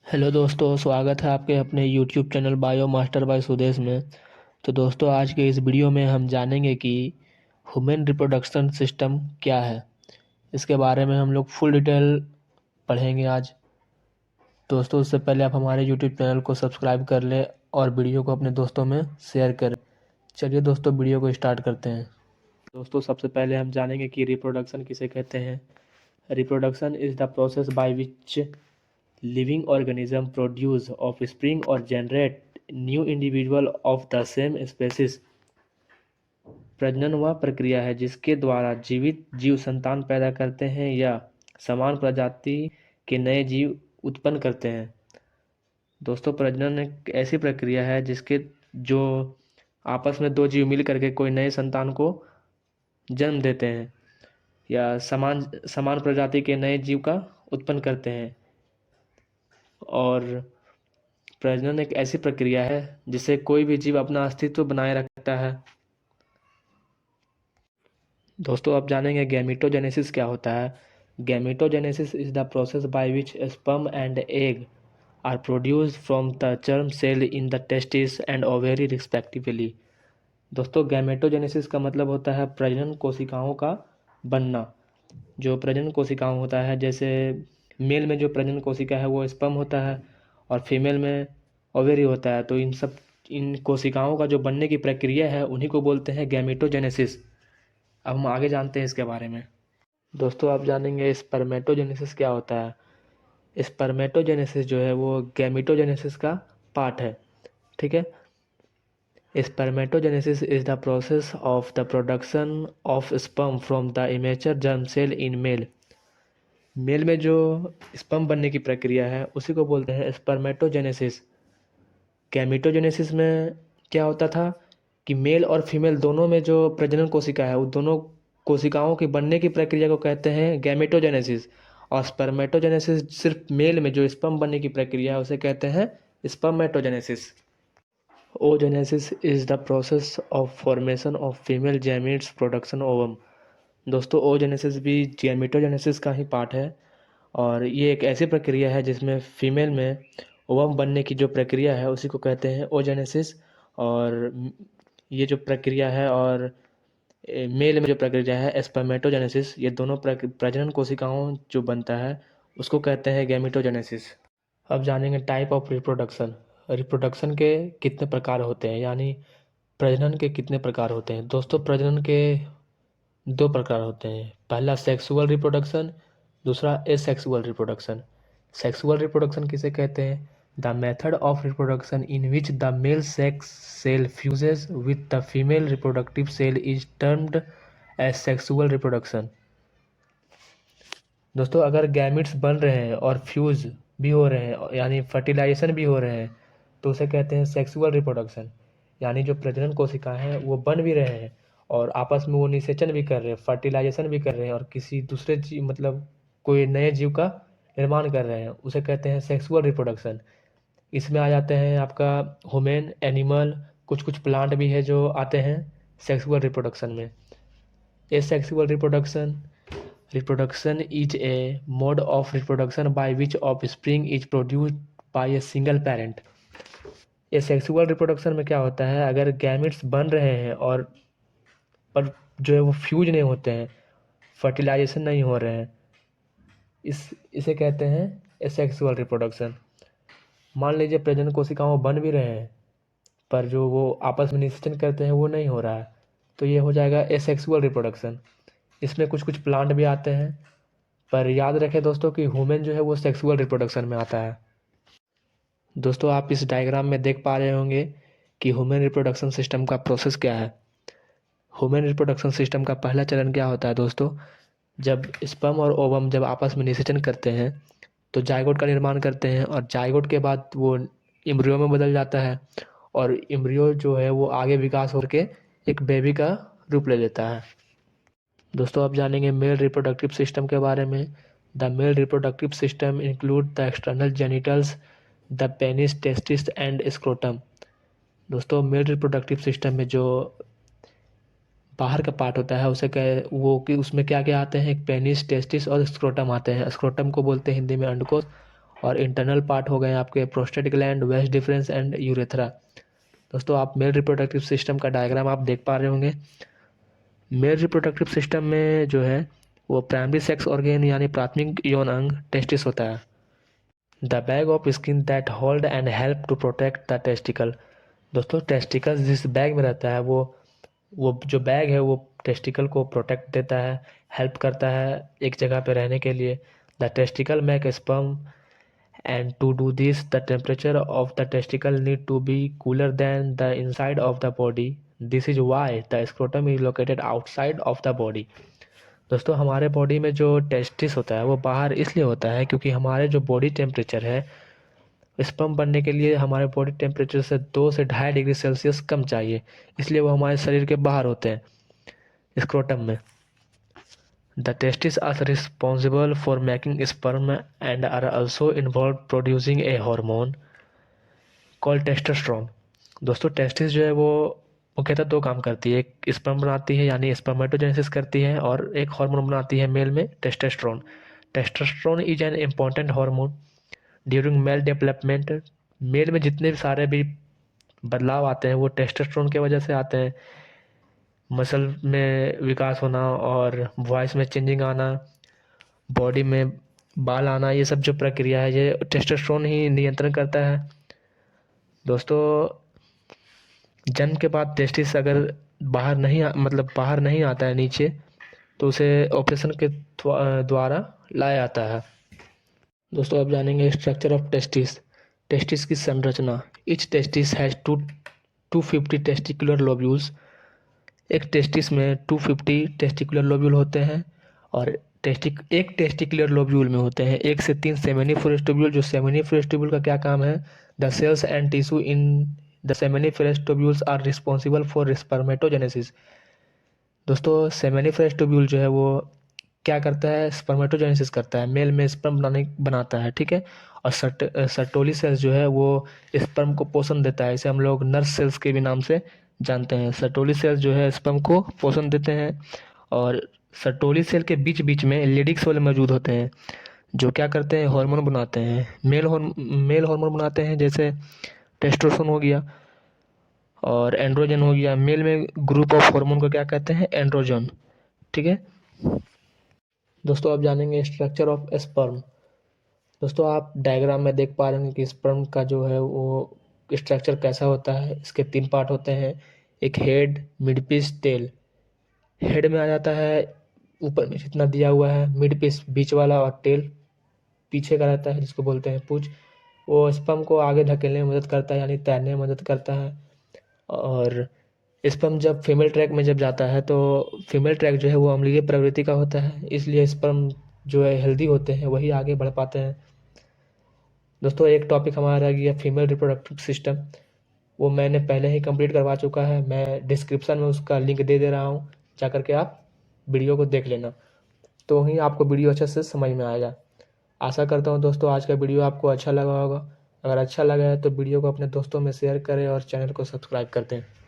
Hello दोस्तों, स्वागत है आपके अपने YouTube channel bio master bye Sudesh में। तो दोस्तों, आज के इस वीडियो में हम जानेंगे कि ह्यूमन रिप्रोडक्शन सिस्टम क्या है। इसके बारे में हम लोग फुल डिटेल पढ़ेंगे आज। दोस्तों, उससे पहले आप हमारे यूट्यूब चैनल को सब्सक्राइब कर लें और वीडियो को अपने दोस्तों में शेयर करें। चलिए दोस्तों, वीडियो को स्टार्ट करते हैं। दोस्तों, सबसे पहले हम जानेंगे कि रिप्रोडक्शन किसे कहते हैं। Reproduction is the process by which living organism produce offspring or generate new individual of the same species। प्रजनन वह प्रक्रिया है जिसके द्वारा जीवित जीव संतान पैदा करते हैं या समान प्रजाति के नए जीव उत्पन्न करते हैं। दोस्तों, प्रजनन एक ऐसी प्रक्रिया है जिसके जो आपस में दो जीव मिल करके कोई नए संतान को जन्म देते हैं या समान समान प्रजाति के नए जीव का उत्पन्न करते हैं। और प्रजनन एक ऐसी प्रक्रिया है जिससे कोई भी जीव अपना अस्तित्व बनाए रखता है। दोस्तों, आप जानेंगे गैमेटोजेनेसिस क्या होता है। Gametogenesis is the process by which sperm and egg are produced from the germ cell in the testis and ovary respectively. दोस्तों, गैमेटोजेनेसिस का मतलब होता है प्रजनन कोशिकाओं का बनना। जो प्रजनन कोशिकाओं होता है, जैसे मेल में जो प्रजनन कोशिका है वो स्पर्म होता है और फीमेल में ओवेरी होता है। तो इन कोशिकाओं का जो बनने की प्रक्रिया है उन्हीं को बोलते हैं गैमेटोजेनेसिस। अब हम आगे जानते हैं इसके बारे में। दोस्तों, आप जानेंगे स्पर्मेटोजेनेसिस क्या होता है। स्पर्मेटोजेनेसिस जो है वो गैमेटोजेनेसिस का पार्ट है। ठीक है। Spermatogenesis is the process of the production of sperm from the immature germ cell in male। Male में जो स्पर्म बनने की प्रक्रिया है उसी को बोलते हैं स्पर्मेटोजेनेसिस। गैमेटोजेनेसिस में क्या होता था कि मेल और फीमेल दोनों में जो प्रजनन कोशिका है वो दोनों कोशिकाओं के बनने की प्रक्रिया को कहते हैं गैमेटोजेनेसिस। और स्पर्मेटोजेनेसिस सिर्फ मेल में जो स्पर्म बनने की प्रक्रिया है उसे कहते हैं spermatogenesis. oogenesis is the process of formation of female gametes production ovum। दोस्तों, oogenesis भी गैमेटोजेनेसिस का ही पार्ट है और ये एक ऐसी प्रक्रिया है जिसमें फीमेल में ओवम बनने की जो प्रक्रिया है उसी को कहते हैं oogenesis। और ये जो प्रक्रिया है और मेल में जो प्रक्रिया है स्पर्मेटोजेनेसिस, ये दोनों प्रजनन कोशिकाओं जो बनता है उसको कहते हैं गैमेटोजेनेसिस। अब जानेंगे टाइप ऑफ रिप्रोडक्शन। रिप्रोडक्शन के कितने प्रकार होते हैं, यानी प्रजनन के कितने प्रकार होते हैं। दोस्तों, प्रजनन के दो प्रकार होते हैं। पहला सेक्सुअल रिप्रोडक्शन, दूसरा एसेक्सुअल रिप्रोडक्शन। सेक्सुअल रिप्रोडक्शन किसे कहते हैं? The method of reproduction in which the male sex cell fuses with the female reproductive cell is termed as sexual reproduction. दोस्तों, अगर गैमिट्स बन रहे हैं और फ्यूज़ भी हो रहे हैं यानी फर्टिलाइजेशन भी हो रहे हैं तो उसे कहते हैं सेक्सुअल रिप्रोडक्शन। यानी जो प्रजनन कोशिका हैं वो बन भी रहे हैं और आपस में वो निषेचन भी कर रहे हैं, फर्टिलाइजेशन भी कर रहे हैं और किसी दूसरे जीव मतलब कोई नए जीव का निर्माण कर रहे हैं, उसे कहते हैं सेक्सुअल रिप्रोडक्शन। इसमें आ जाते हैं आपका ह्यूमन, एनिमल, कुछ कुछ प्लांट भी है जो आते हैं सेक्सुअल रिप्रोडक्शन में। Asexual reproduction, reproduction is a mode of reproduction by which offspring is produced by a single parent। ये सेक्सुअल रिप्रोडक्शन में क्या होता है, अगर गैमेट्स बन रहे हैं और पर जो है वो फ्यूज नहीं होते हैं, फर्टिलाइजेशन नहीं हो रहे हैं, इसे कहते हैं एसेक्सुअल रिप्रोडक्शन। मान लीजिए प्रजनन कोशिकाओं बन भी रहे हैं पर जो वो आपस में निषेचन करते हैं वो नहीं हो रहा है, तो ये हो जाएगा एसेक्सुअल रिप्रोडक्शन। इसमें कुछ कुछ प्लांट भी आते हैं, पर याद रखें दोस्तों कि ह्यूमन जो है वो सेक्सुअल रिप्रोडक्शन में आता है। दोस्तों, आप इस डायग्राम में देख पा रहे होंगे कि ह्यूमन रिप्रोडक्शन सिस्टम का प्रोसेस क्या है। ह्यूमन रिप्रोडक्शन सिस्टम का पहला चरण क्या होता है दोस्तों, जब स्पर्म और ओवम जब आपस में निषेचन करते हैं तो जाइगोट का निर्माण करते हैं और जाइगोट के बाद वो एम्ब्रियो में बदल जाता है और एम्ब्रियो जो है वो आगे विकास होकर एक बेबी का रूप ले लेता है। दोस्तों, आप जानेंगे मेल रिप्रोडक्टिव सिस्टम के बारे में। The mail reproductive system include the external genitals, the penis, testis and scrotum. दोस्तों, मेल रिप्रोडक्टिव सिस्टम में जो बाहर का पार्ट होता है उसे कह वो कि उसमें क्या क्या आते हैं, एक पेनिस, टेस्टिस और स्क्रोटम आते हैं। स्क्रोटम को बोलते हैं हिंदी में अंडकोश और इंटरनल पार्ट हो गए आपके prostate gland, vas deferens and urethra. दोस्तों आप मेल रिप्रोडक्टिव सिस्टम का डायग्राम आप देख पा रहे होंगे। मेल रिप्रोडक्टिव सिस्टम में जो है वो प्राइमरी सेक्स ऑर्गेन यानी प्राथमिक यौन अंग टेस्टिस होता है। The bag of skin that hold and help to protect the testicle. दोस्तों टेस्टिकल जिस बैग में रहता है वो जो बैग है वो टेस्टिकल को प्रोटेक्ट देता है, हेल्प करता है एक जगह पे रहने के लिए। The testicle make sperm and to do this the temperature of the testicle need to be cooler than the inside of the body. This is why the scrotum is located outside of the body. दोस्तों हमारे body में जो testis होता है वो बाहर इसलिए होता है क्योंकि हमारे जो बॉडी टेम्परेचर है स्पर्म बनने के लिए हमारे बॉडी टेम्परेचर से 2 से 2.5 डिग्री सेल्सियस कम चाहिए, इसलिए वो हमारे शरीर के बाहर होते हैं स्क्रोटम में। The testes are responsible for making sperm and are also involved producing a hormone called testosterone. दोस्तों टेस्टिस जो है वो मुख्यतः 2 काम करती है, एक स्पर्म बनाती है यानी स्पर्मेटोजेनेसिस करती है और एक हार्मोन बनाती है मेल में testosterone. Testosterone is an important hormone during male development. Male में जितने भी सारे भी बदलाव आते हैं वो टेस्टोस्टेरोन की वजह से आते हैं। मसल में विकास होना और वॉइस में चेंजिंग आना, बॉडी में बाल आना, ये सब जो प्रक्रिया है ये टेस्टोस्टेरोन ही नियंत्रण करता है। दोस्तों जन्म के बाद टेस्टिस अगर बाहर नहीं आता है नीचे, तो उसे ऑपरेशन के द्वारा लाया जाता है। दोस्तों अब जानेंगे स्ट्रक्चर ऑफ टेस्टिस। टेस्टिस की संरचना। Each testis has 250 testicular lobules. एक टेस्टिस में 250 टेस्टिकुलर लोब्यूल होते हैं और एक टेस्टिकुलर लोब्यूल में होते हैं 1 से 3 सेमिनिफरस ट्यूब्यूल। जो सेमिनिफरस ट्यूब्यूल का क्या काम है? The cells and tissue in the seminiferous tubules are responsible for spermatogenesis. दोस्तों सेमिनिफरस ट्यूब्यूल जो है वो क्या करता है? स्पर्मेटोजेनेसिस करता है, मेल में स्पर्म बनाता है, ठीक है। और सर्टोली सेल्स जो है वो स्पर्म को पोषण देता है, इसे हम लोग नर्स सेल्स के भी नाम से जानते हैं। सर्टोली सेल्स जो है स्पर्म को पोषण देते हैं और सर्टोली सेल के बीच बीच में लेडिक सेल मौजूद होते हैं जो क्या करते हैं? हार्मोन बनाते हैं। मेल हार्मोन बनाते हैं, जैसे टेस्टोस्टेरोन हो गया और एंड्रोजन हो गया। मेल में ग्रुप ऑफ हार्मोन को क्या कहते हैं? एंड्रोजन, ठीक है। दोस्तों अब जानेंगे स्ट्रक्चर ऑफ स्पर्म। दोस्तों आप डायग्राम में देख पा रहे हैं कि स्पर्म का जो है वो स्ट्रक्चर कैसा होता है। इसके 3 पार्ट होते हैं, एक head, mid piece, tail. Head में आ जाता है ऊपर में जितना दिया हुआ है, मिड पीस बीच वाला और टेल पीछे का रहता है जिसको बोलते हैं पूंछ। वो स्पर्म को आगे धकेलने में मदद करता है यानी तैरने में मदद करता है। और स्पर्म जब फीमेल ट्रैक में जब जाता है तो फीमेल ट्रैक जो है वो अम्लीय प्रवृत्ति का होता है, इसलिए स्पर्म जो है हेल्दी होते हैं वही आगे बढ़ पाते हैं। दोस्तों एक टॉपिक हमारा रह गया फीमेल रिप्रोडक्टिव सिस्टम, वो मैंने पहले ही कंप्लीट करवा चुका है। मैं डिस्क्रिप्शन में उसका लिंक दे रहा हूँ, जा करके आप वीडियो को देख लेना, तो ही आपको वीडियो अच्छे से समझ में आएगा। आशा करता हूँ दोस्तों आज का वीडियो आपको अच्छा लगा होगा। अगर अच्छा लगा है तो वीडियो को अपने दोस्तों में शेयर करें और चैनल को सब्सक्राइब करते हैं।